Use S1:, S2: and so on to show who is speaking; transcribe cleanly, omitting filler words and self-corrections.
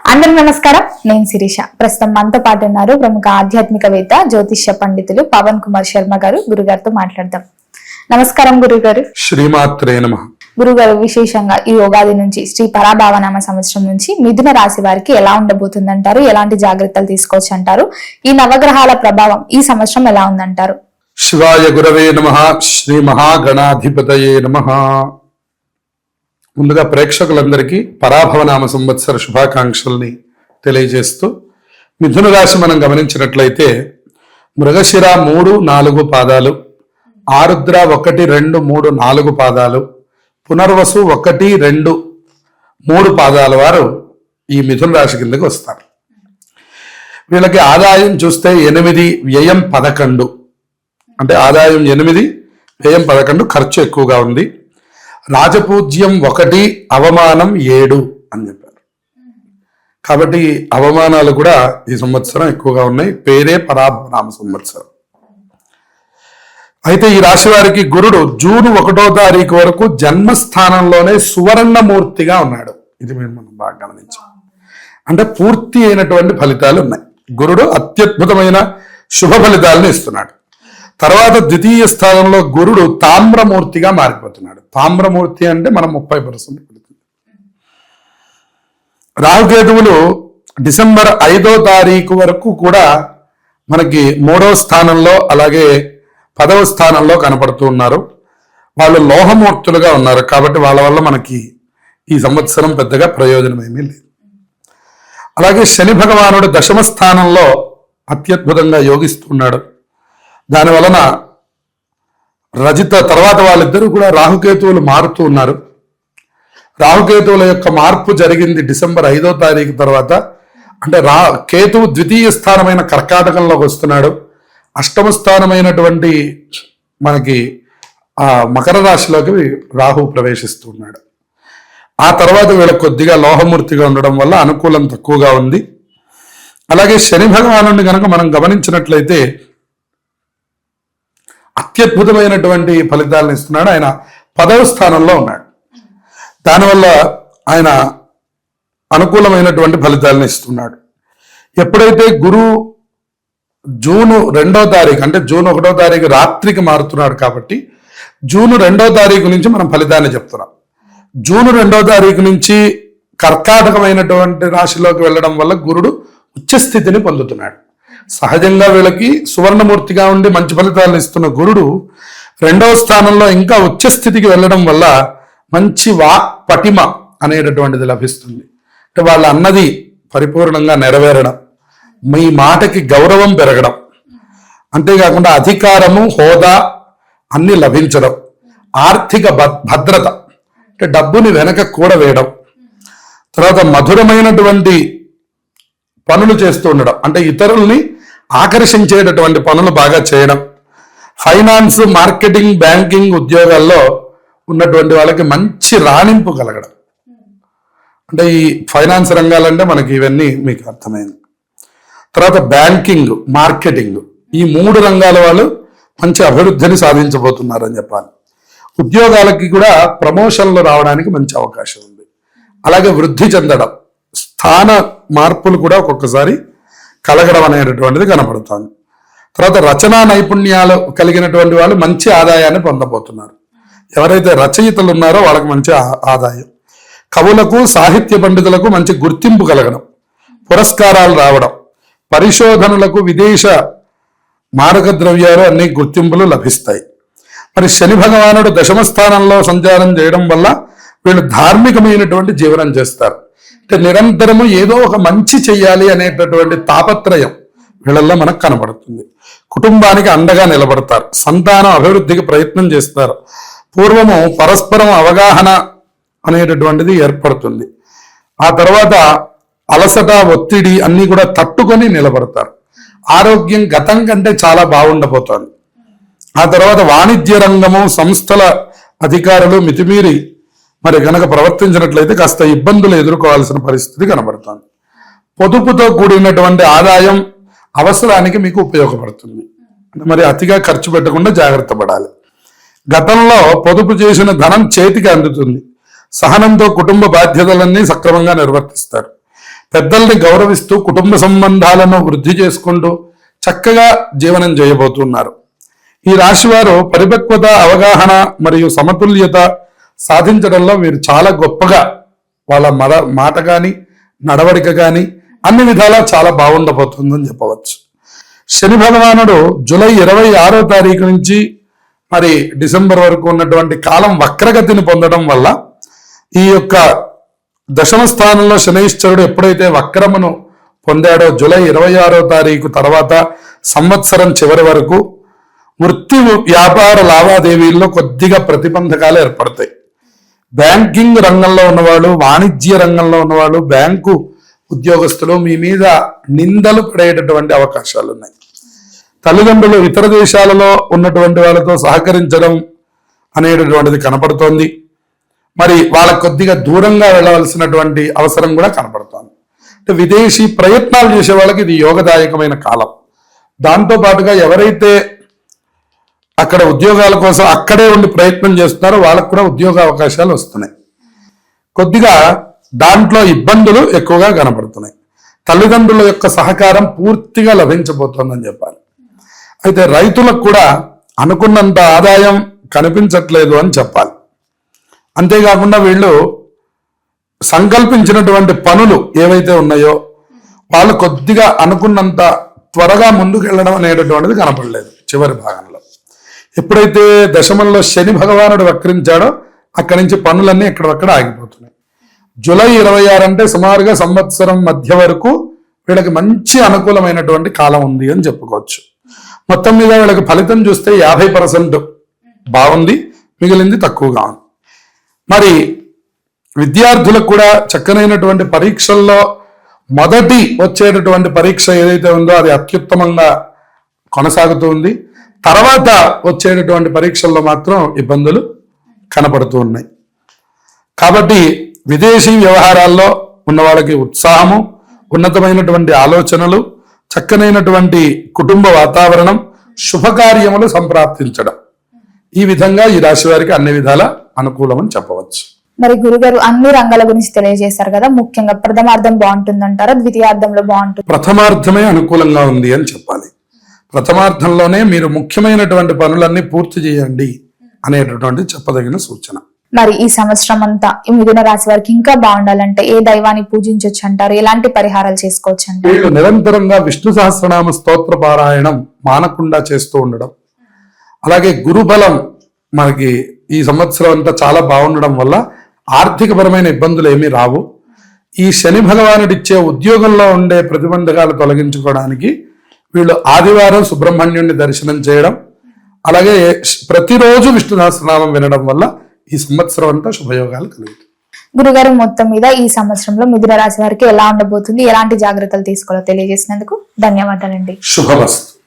S1: అందరూ నమస్కారం. నేను శిరీష. ప్రస్తుతం మనతో పాటు ఉన్నారు ప్రముఖ ఆధ్యాత్మికవేత్త జ్యోతిష్య పండితులు పవన్ కుమార్ శర్మ గారు. గురుగారితో మాట్లాడదాం. నమస్కారం గురుగారు.
S2: శ్రీమాత్రే నమః.
S1: గురుగారు, విశేషంగా ఈ యోగాది నుంచి శ్రీ పరాభావనామ సంవత్సరం నుంచి మిథున రాశి వారికి ఎలా ఉండబోతుంది అంటారు? ఎలాంటి జాగ్రత్తలు తీసుకోవచ్చు అంటారు? ఈ నవగ్రహాల ప్రభావం ఈ సంవత్సరం ఎలా ఉందంటారు?
S2: శివాయ గురవే నమః. శ్రీ మహాగణాధిపతయే నమః. ముందుగా ప్రేక్షకులందరికీ పరాభవనామ సంవత్సర శుభాకాంక్షల్ని తెలియజేస్తూ, మిథున రాశి మనం గమనించినట్లయితే మృగశిర 3, 4 పాదాలు, ఆరుద్ర 1, 2, 3, 4 పాదాలు, పునర్వసు 1, 2, 3 పాదాల వారు ఈ మిథున రాశి కిందకి వస్తారు. వీళ్ళకి ఆదాయం చూస్తే 8, వ్యయం 11. అంటే ఆదాయం 8, వ్యయం 11, ఖర్చు ఎక్కువగా ఉంది. రాజపూజ్యం 1, అవమానం 7 అని చెప్పారు. కాబట్టి అవమానాలు కూడా ఈ సంవత్సరం ఎక్కువగా ఉన్నాయి. పేరే పరాభవనామ సంవత్సరం. అయితే ఈ రాశి వారికి గురుడు జూన్ 1వ తారీఖు వరకు జన్మస్థానంలోనే సువర్ణమూర్తిగా ఉన్నాడు. ఇది మనం బాగా గమనించాం. అంటే పూర్తి అయినటువంటి ఫలితాలు ఉన్నాయి. గురుడు అత్యద్భుతమైన శుభ ఫలితాలను ఇస్తున్నాడు. తర్వాత ద్వితీయ స్థానంలో గురుడు తామ్రమూర్తిగా మారిపోతున్నాడు. తామ్రమూర్తి అంటే మనం 30% పెడుతుంది. రాహుకేతువులు డిసెంబర్ 5వ తారీఖు వరకు కూడా మనకి 3వ స్థానంలో అలాగే 10వ స్థానంలో కనపడుతూ ఉన్నారు. వాళ్ళు లోహమూర్తులుగా ఉన్నారు. కాబట్టి వాళ్ళ వల్ల మనకి ఈ సంవత్సరం పెద్దగా ప్రయోజనం ఏమీ లేదు. అలాగే శని భగవానుడు 10వ స్థానంలో అత్యద్భుతంగా యోగిస్తున్నాడు. దాని వలన రజిత తర్వాత వాళ్ళిద్దరూ కూడా రాహుకేతువులు మారుతూ ఉన్నారు. రాహుకేతువుల యొక్క మార్పు జరిగింది డిసెంబర్ 5వ తారీఖు తర్వాత. అంటే కేతువు ద్వితీయ స్థానమైన కర్కాటకంలోకి వస్తున్నాడు. అష్టమ స్థానమైనటువంటి మనకి మకర రాశిలోకి రాహు ప్రవేశిస్తున్నాడు. ఆ తర్వాత వీళ్ళకి కొద్దిగా లోహమూర్తిగా ఉండడం వల్ల అనుకూలం తక్కువగా ఉంది. అలాగే శని భగవానుడిని కనుక మనం గమనించినట్లయితే అత్యద్భుతమైనటువంటి ఫలితాలను ఇస్తున్నాడు. ఆయన 10వ స్థానంలో ఉన్నాడు. దానివల్ల ఆయన అనుకూలమైనటువంటి ఫలితాలను ఇస్తున్నాడు. ఎప్పుడైతే గురువు జూన్ 2వ తారీఖు అంటే జూన్ 1వ తారీఖు రాత్రికి మారుతున్నాడు. కాబట్టి జూన్ 2వ తారీఖు నుంచి మనం ఫలితాన్ని చెప్తున్నాం. జూన్ 2వ తారీఖు నుంచి కర్కాటకమైనటువంటి రాశిలోకి వెళ్ళడం వల్ల గురుడు ఉచ్చస్థితిని పొందుతున్నాడు. సహజంగా వీళ్ళకి సువర్ణమూర్తిగా ఉండి మంచి ఫలితాలను ఇస్తున్న గురుడు 2వ స్థానంలో ఇంకా ఉచ్చస్థితికి వెళ్ళడం వల్ల మంచి వాక్ పటిమ అనేటటువంటిది లభిస్తుంది. అంటే వాళ్ళ అన్నది పరిపూర్ణంగా నెరవేరడం, మీ మాటకి గౌరవం పెరగడం, అంతేకాకుండా అధికారము, హోదా అన్ని లభించడం, ఆర్థిక భద్రత అంటే డబ్బుని వెనక కూడవేయడం, తర్వాత మధురమైనటువంటి పనులు చేస్తూ ఉండడం, అంటే ఇతరుల్ని ఆకర్షించేటటువంటి పనులు బాగా చేయడం, ఫైనాన్స్, మార్కెటింగ్, బ్యాంకింగ్ ఉద్యోగాల్లో ఉన్నటువంటి వాళ్ళకి మంచి రాణింపు కలగడం. అంటే ఈ ఫైనాన్స్ రంగాలంటే మనకి ఇవన్నీ మీకు అర్థమైంది. తర్వాత బ్యాంకింగ్, మార్కెటింగ్, ఈ 3 రంగాల వాళ్ళు మంచి అభివృద్ధిని సాధించబోతున్నారని చెప్పాలి. ఉద్యోగాలకి కూడా ప్రమోషన్లు రావడానికి మంచి అవకాశం ఉంది. అలాగే వృద్ధి చెందడం, స్థాన మార్పులు కూడా ఒక్కొక్కసారి కలగడం అనేటటువంటిది కనపడుతుంది. తర్వాత రచనా నైపుణ్యాలు కలిగినటువంటి వాళ్ళు మంచి ఆదాయాన్ని పొందబోతున్నారు. ఎవరైతే రచయితలు ఉన్నారో వాళ్ళకి మంచి ఆదాయం. కవులకు, సాహిత్య పండితులకు మంచి గుర్తింపు కలగడం, పురస్కారాలు రావడం, పరిశోధనలకు విదేశ మారక ద్రవ్యాలు అన్ని గుర్తింపులు లభిస్తాయి. మరి శని భగవానుడు 10వ స్థానంలో సంచారం చేయడం వల్ల వీళ్ళు ధార్మికమైనటువంటి జీవనం చేస్తారు. అంటే నిరంతరము ఏదో ఒక మంచి చెయ్యాలి అనేటటువంటి తాపత్రయం వీళ్ళల్లో మనకు కనబడుతుంది. కుటుంబానికి అండగా నిలబడతారు. సంతానం అభివృద్ధికి ప్రయత్నం చేస్తారు. పూర్వము పరస్పరం అవగాహన అనేటటువంటిది ఏర్పడుతుంది. ఆ తర్వాత అలసట, ఒత్తిడి అన్ని కూడా తట్టుకొని నిలబడతారు. ఆరోగ్యం గతం కంటే చాలా బాగుండబోతోంది. ఆ తర్వాత వాణిజ్య రంగము, సంస్థల అధికారులు మితిమీరి మరి కనుక ప్రవర్తించినట్లయితే కాస్త ఇబ్బందులు ఎదుర్కోవాల్సిన పరిస్థితి కనబడుతుంది. పొదుపుతో కూడినటువంటి ఆదాయం అవసరానికి మీకు ఉపయోగపడుతుంది. మరి అతిగా ఖర్చు పెట్టకుండా జాగ్రత్త పడాలి. గతంలో పొదుపు చేసిన ధనం చేతికి అందుతుంది. సహనంతో కుటుంబ బాధ్యతలన్నీ సక్రమంగా నిర్వర్తిస్తారు. పెద్దల్ని గౌరవిస్తూ కుటుంబ సంబంధాలను వృద్ధి చేసుకుంటూ చక్కగా జీవనం చేయబోతున్నారు. ఈ రాశి వారు పరిపక్వత, అవగాహన మరియు సమతుల్యత సాధించడంలో వీరు చాలా గొప్పగా వాళ్ళ మాట కానీ నడవడిక కానీ అన్ని విధాలా చాలా బాగుండబోతుందని చెప్పవచ్చు. శని భగవానుడు జూలై 26వ తారీఖు నుంచి మరి డిసెంబర్ వరకు ఉన్నటువంటి కాలం వక్రగతిని పొందడం వల్ల ఈ యొక్క దశమ స్థానంలో శనైశ్వరుడు ఎప్పుడైతే వక్రమును పొందాడో జూలై 26వ తారీఖు తర్వాత సంవత్సరం చివరి వరకు వృత్తి వ్యాపార లావాదేవీల్లో కొద్దిగా ప్రతిబంధకాలు ఏర్పడతాయి. బ్యాంకింగ్ రంగంలో ఉన్నవాళ్ళు, వాణిజ్య రంగంలో ఉన్నవాళ్ళు, బ్యాంకు ఉద్యోగస్తులు మీ మీద నిందలు పడేటటువంటి అవకాశాలు ఉన్నాయి. తల్లిదండ్రులు ఇతర దేశాలలో ఉన్నటువంటి వాళ్ళతో సహకరించడం అనేటటువంటిది కనపడుతోంది. మరి వాళ్ళకు కొద్దిగా దూరంగా వెళ్ళవలసినటువంటి అవసరం కూడా కనపడుతోంది. అంటే విదేశీ ప్రయత్నాలు చేసే వాళ్ళకి ఇది యోగదాయకమైన కాలం. దాంతో పాటుగా ఎవరైతే అక్కడ ఉద్యోగాల కోసం అక్కడే ఉండి ప్రయత్నం చేస్తున్నారో వాళ్ళకు కూడా ఉద్యోగ అవకాశాలు వస్తున్నాయి. కొద్దిగా దాంట్లో ఇబ్బందులు ఎక్కువగా కనపడుతున్నాయి. తల్లిదండ్రుల యొక్క సహకారం పూర్తిగా లభించబోతోందని చెప్పాలి. అయితే రైతులకు కూడా అనుకున్నంత ఆదాయం కనిపించట్లేదు అని చెప్పాలి. అంతేకాకుండా వీళ్ళు సంకల్పించినటువంటి పనులు ఏవైతే ఉన్నాయో వాళ్ళు కొద్దిగా అనుకున్నంత త్వరగా ముందుకు వెళ్ళడం అనేటటువంటిది కనపడలేదు. చివరి భాగంలో ఎప్పుడైతే దశమంలో శని భగవానుడు వక్రించాడో అక్కడి నుంచి పనులన్నీ ఎక్కడక్కడ ఆగిపోతున్నాయి. జూలై 26 అంటే సుమారుగా సంవత్సరం మధ్య వరకు వీళ్ళకి మంచి అనుకూలమైనటువంటి కాలం ఉంది అని చెప్పుకోవచ్చు. మొత్తం మీద వీళ్ళకి ఫలితం చూస్తే 50% బాగుంది, మిగిలింది తక్కువగా ఉంది. మరి విద్యార్థులకు కూడా చక్కనైనటువంటి పరీక్షల్లో మొదటి వచ్చేటటువంటి పరీక్ష ఏదైతే ఉందో అది అత్యుత్తమంగా కొనసాగుతుంది. తర్వాత వచ్చేటటువంటి పరీక్షల్లో మాత్రం ఇబ్బందులు కనపడుతూ ఉన్నాయి. కాబట్టి విదేశీ వ్యవహారాల్లో ఉన్న వాళ్ళకి ఉత్సాహము, ఉన్నతమైనటువంటి ఆలోచనలు, చక్కనైనటువంటి కుటుంబ వాతావరణం, శుభకార్యములు సంప్రాప్తించడం, ఈ విధంగా ఈ రాశి వారికి అన్ని విధాల అనుకూలమని చెప్పవచ్చు.
S1: మరి గురుగారు అన్ని రంగాల గురించి తెలియజేశారు కదా, ముఖ్యంగా ప్రథమార్థం బాగుంటుందంటారా, ద్వితీయార్థంలో బాగుంటుంది?
S2: ప్రథమార్థమే అనుకూలంగా ఉంది అని చెప్పాలి. ప్రథమార్థంలోనే మీరు ముఖ్యమైనటువంటి పనులన్నీ పూర్తి చేయండి అనేటటువంటి చెప్పదగిన సూచన.
S1: మరి ఈ సంవత్సరం అంతా ఈ మిథున రాశి వారికి ఇంకా బాగుండాలంటే ఏ దైవాన్ని పూజించవచ్చు అంటారు? ఎలాంటి పరిహారాలు చేసుకోవచ్చు అంటారు?
S2: వీళ్ళు నిరంతరంగా విష్ణు సహస్రనామ స్తోత్ర పారాయణం మానకుండా చేస్తూ ఉండడం, అలాగే గురుబలం మనకి ఈ సంవత్సరం అంతా చాలా బాగుండడం వల్ల ఆర్థికపరమైన ఇబ్బందులు ఏమీ రావు. ఈ శని భగవానుడిచ్చే ఉద్యోగంలో ఉండే ప్రతిబంధకాలు తొలగించుకోవడానికి వీళ్ళు ఆదివారం సుబ్రహ్మణ్యుడిని దర్శనం చేయడం, అలాగే ప్రతిరోజు విష్ణు సహస్రనామం వినడం వల్ల ఈ సంవత్సరం అంతా శుభయోగాలు కలుగుతాయి.
S1: గురుగారు మొత్తం మీద ఈ సంవత్సరంలో మిథున రాశి వారికి ఎలా ఉండబోతుంది, ఎలాంటి జాగ్రత్తలు తీసుకోవాలో తెలియజేసినందుకు ధన్యవాదాలండి.
S2: శుభమస్తు.